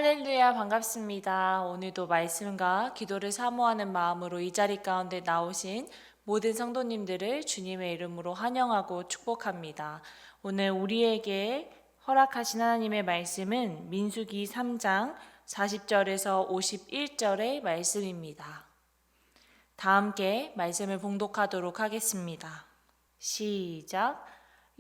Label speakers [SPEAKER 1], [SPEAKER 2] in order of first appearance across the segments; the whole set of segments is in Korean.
[SPEAKER 1] 할렐루야, 반갑습니다. 오늘도 말씀과 기도를 사모하는 마음으로 이 자리 가운데 나오신 모든 성도님들을 주님의 이름으로 환영하고 축복합니다. 오늘 우리에게 허락하신 하나님의 말씀은 민수기 3장 40절에서 51절의 말씀입니다. 다 함께 말씀을 봉독하도록 하겠습니다. 시작.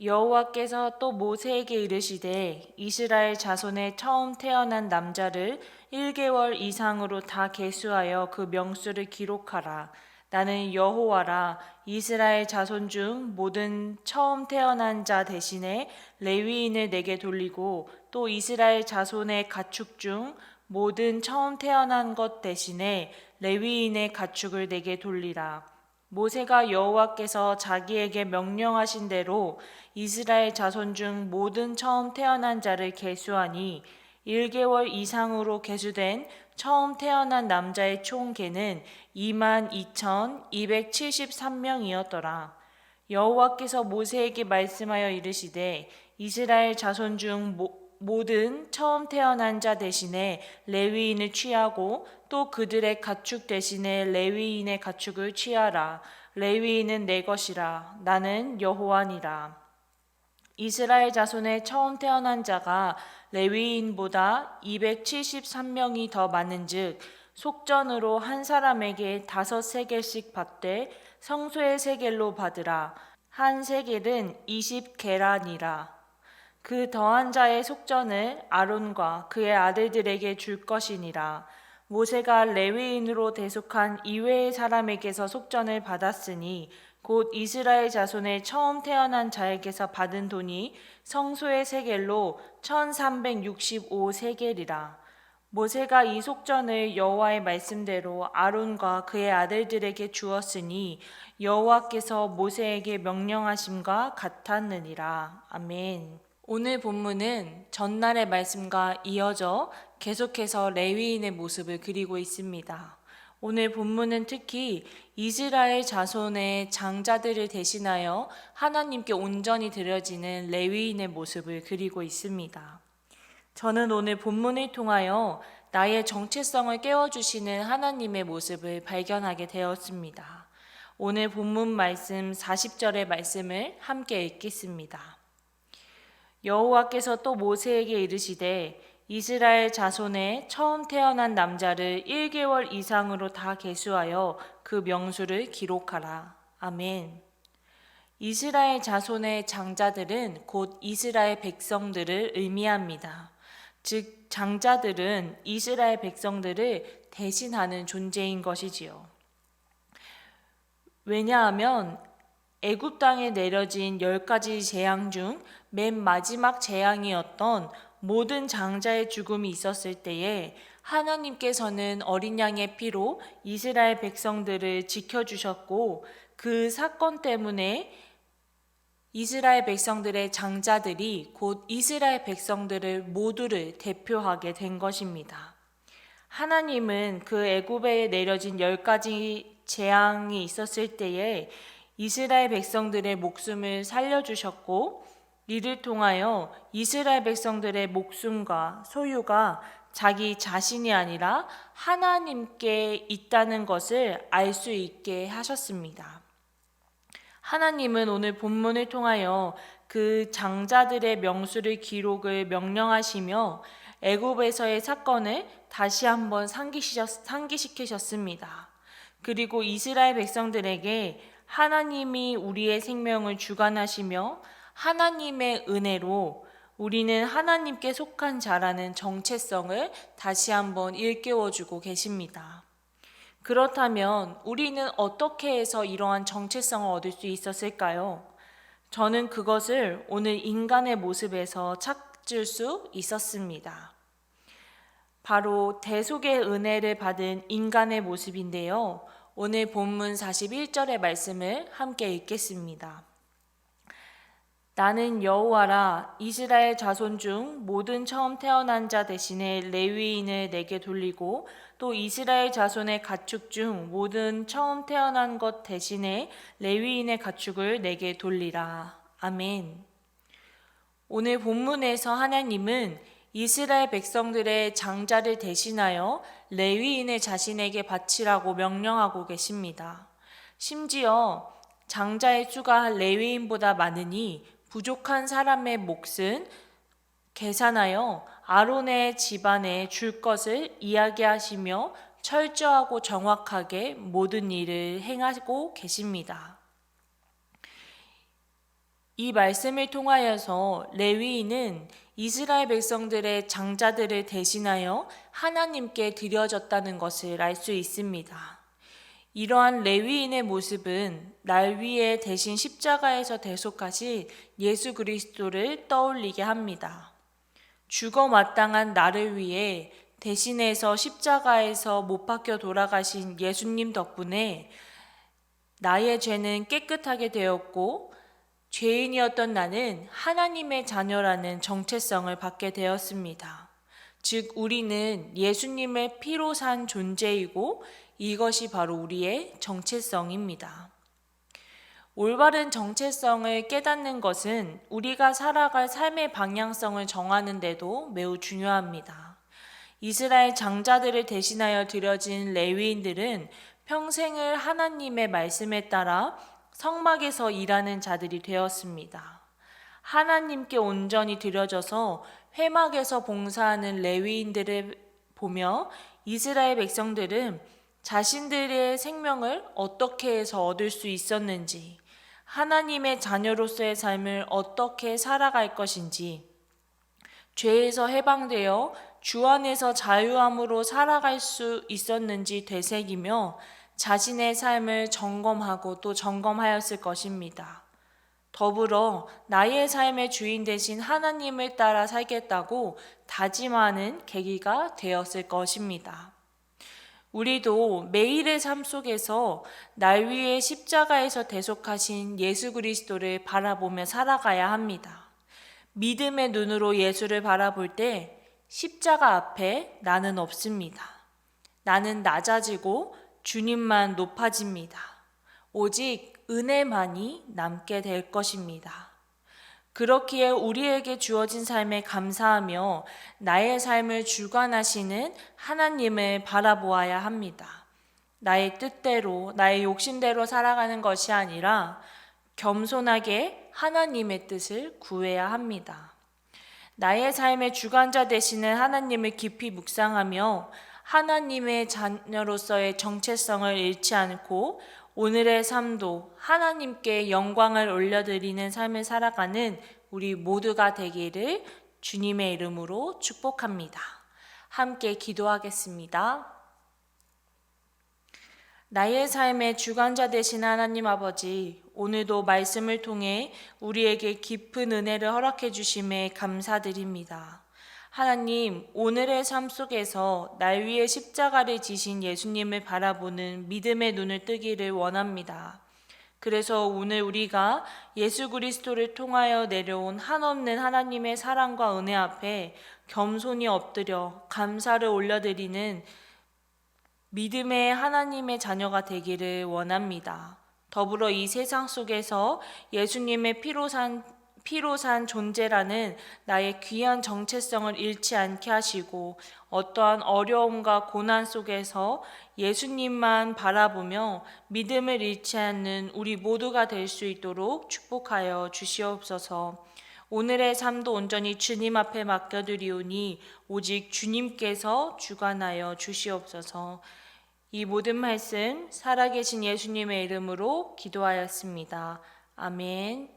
[SPEAKER 1] 여호와께서 또 모세에게 이르시되 이스라엘 자손의 처음 태어난 남자를 1개월 이상으로 다 계수하여 그 명수를 기록하라. 나는 여호와라. 이스라엘 자손 중 모든 처음 태어난 자 대신에 레위인을 내게 돌리고 또 이스라엘 자손의 가축 중 모든 처음 태어난 것 대신에 레위인의 가축을 내게 돌리라. 모세가 여호와께서 자기에게 명령하신 대로 이스라엘 자손 중 모든 처음 태어난 자를 계수하니 1개월 이상으로 계수된 처음 태어난 남자의 총 계는 22,273명이었더라. 여호와께서 모세에게 말씀하여 이르시되 이스라엘 자손 중 모든 처음 태어난 자 대신에 레위인을 취하고 또 그들의 가축 대신에 레위인의 가축을 취하라. 레위인은 내 것이라. 나는 여호와니라. 이스라엘 자손의 처음 태어난 자가 레위인보다 273명이 더 많은즉 속전으로 한 사람에게 5세겔씩 받되 성소의 세겔로 받으라. 한 세겔은 20게란이라. 그 더한 자의 속전을 아론과 그의 아들들에게 줄 것이니라. 모세가 레위인으로 대속한 이외의 사람에게서 속전을 받았으니 곧 이스라엘 자손의 처음 태어난 자에게서 받은 돈이 성소의 세겔로 1365세겔이라. 모세가 이 속전을 여호와의 말씀대로 아론과 그의 아들들에게 주었으니 여호와께서 모세에게 명령하심과 같았느니라. 아멘. 오늘 본문은 전날의 말씀과 이어져 계속해서 레위인의 모습을 그리고 있습니다. 오늘 본문은 특히 이스라엘 자손의 장자들을 대신하여 하나님께 온전히 드려지는 레위인의 모습을 그리고 있습니다. 저는 오늘 본문을 통하여 나의 정체성을 깨워주시는 하나님의 모습을 발견하게 되었습니다. 오늘 본문 말씀 40절의 말씀을 함께 읽겠습니다. 여호와께서 또 모세에게 이르시되 이스라엘 자손의 처음 태어난 남자를 1개월 이상으로 다 계수하여 그 명수를 기록하라. 아멘. 이스라엘 자손의 장자들은 곧 이스라엘 백성들을 의미합니다. 즉 장자들은 이스라엘 백성들을 대신하는 존재인 것이지요. 왜냐하면 애굽 땅에 내려진 10가지 재앙 중 맨 마지막 재앙이었던 모든 장자의 죽음이 있었을 때에 하나님께서는 어린 양의 피로 이스라엘 백성들을 지켜주셨고 그 사건 때문에 이스라엘 백성들의 장자들이 곧 이스라엘 백성들을 모두를 대표하게 된 것입니다. 하나님은 그 애굽에 내려진 10가지 재앙이 있었을 때에 이스라엘 백성들의 목숨을 살려주셨고 이를 통하여 이스라엘 백성들의 목숨과 소유가 자기 자신이 아니라 하나님께 있다는 것을 알 수 있게 하셨습니다. 하나님은 오늘 본문을 통하여 그 장자들의 명수를 기록을 명령하시며 애굽에서의 사건을 다시 한번 상기시키셨습니다. 그리고 이스라엘 백성들에게 하나님이 우리의 생명을 주관하시며 하나님의 은혜로 우리는 하나님께 속한 자라는 정체성을 다시 한번 일깨워주고 계십니다. 그렇다면 우리는 어떻게 해서 이러한 정체성을 얻을 수 있었을까요? 저는 그것을 오늘 인간의 모습에서 찾을 수 있었습니다. 바로 대속의 은혜를 받은 인간의 모습인데요. 오늘 본문 41절의 말씀을 함께 읽겠습니다. 나는 여호와라. 이스라엘 자손 중 모든 처음 태어난 자 대신에 레위인을 내게 돌리고 또 이스라엘 자손의 가축 중 모든 처음 태어난 것 대신에 레위인의 가축을 내게 돌리라. 아멘. 오늘 본문에서 하나님은 이스라엘 백성들의 장자를 대신하여 레위인을 자신에게 바치라고 명령하고 계십니다. 심지어 장자의 수가 레위인보다 많으니 부족한 사람의 몫은 계산하여 아론의 집안에 줄 것을 이야기하시며 철저하고 정확하게 모든 일을 행하고 계십니다. 이 말씀을 통하여서 레위인은 이스라엘 백성들의 장자들을 대신하여 하나님께 드려졌다는 것을 알 수 있습니다. 이러한 레위인의 모습은 날 위에 대신 십자가에서 대속하신 예수 그리스도를 떠올리게 합니다. 죽어 마땅한 나를 위해 대신해서 십자가에서 못 박혀 돌아가신 예수님 덕분에 나의 죄는 깨끗하게 되었고 죄인이었던 나는 하나님의 자녀라는 정체성을 받게 되었습니다. 즉 우리는 예수님의 피로 산 존재이고 이것이 바로 우리의 정체성입니다. 올바른 정체성을 깨닫는 것은 우리가 살아갈 삶의 방향성을 정하는 데도 매우 중요합니다. 이스라엘 장자들을 대신하여 드려진 레위인들은 평생을 하나님의 말씀에 따라 성막에서 일하는 자들이 되었습니다. 하나님께 온전히 드려져서 회막에서 봉사하는 레위인들을 보며 이스라엘 백성들은 자신들의 생명을 어떻게 해서 얻을 수 있었는지, 하나님의 자녀로서의 삶을 어떻게 살아갈 것인지, 죄에서 해방되어 주 안에서 자유함으로 살아갈 수 있었는지 되새기며 자신의 삶을 점검하고 또 점검하였을 것입니다. 더불어 나의 삶의 주인 되신 하나님을 따라 살겠다고 다짐하는 계기가 되었을 것입니다. 우리도 매일의 삶 속에서 날 위해 십자가에서 대속하신 예수 그리스도를 바라보며 살아가야 합니다. 믿음의 눈으로 예수를 바라볼 때 십자가 앞에 나는 없습니다. 나는 낮아지고 주님만 높아집니다. 오직 은혜만이 남게 될 것입니다. 그렇기에 우리에게 주어진 삶에 감사하며 나의 삶을 주관하시는 하나님을 바라보아야 합니다. 나의 뜻대로, 나의 욕심대로 살아가는 것이 아니라 겸손하게 하나님의 뜻을 구해야 합니다. 나의 삶의 주관자 되시는 하나님을 깊이 묵상하며 하나님의 자녀로서의 정체성을 잃지 않고 오늘의 삶도 하나님께 영광을 올려드리는 삶을 살아가는 우리 모두가 되기를 주님의 이름으로 축복합니다. 함께 기도하겠습니다. 나의 삶의 주관자 되신 하나님 아버지, 오늘도 말씀을 통해 우리에게 깊은 은혜를 허락해 주심에 감사드립니다. 하나님, 오늘의 삶 속에서 날 위해 십자가를 지신 예수님을 바라보는 믿음의 눈을 뜨기를 원합니다. 그래서 오늘 우리가 예수 그리스도를 통하여 내려온 한없는 하나님의 사랑과 은혜 앞에 겸손히 엎드려 감사를 올려드리는 믿음의 하나님의 자녀가 되기를 원합니다. 더불어 이 세상 속에서 예수님의 피로 산 존재라는 나의 귀한 정체성을 잃지 않게 하시고 어떠한 어려움과 고난 속에서 예수님만 바라보며 믿음을 잃지 않는 우리 모두가 될 수 있도록 축복하여 주시옵소서. 오늘의 삶도 온전히 주님 앞에 맡겨드리오니 오직 주님께서 주관하여 주시옵소서. 이 모든 말씀 살아계신 예수님의 이름으로 기도하였습니다. 아멘.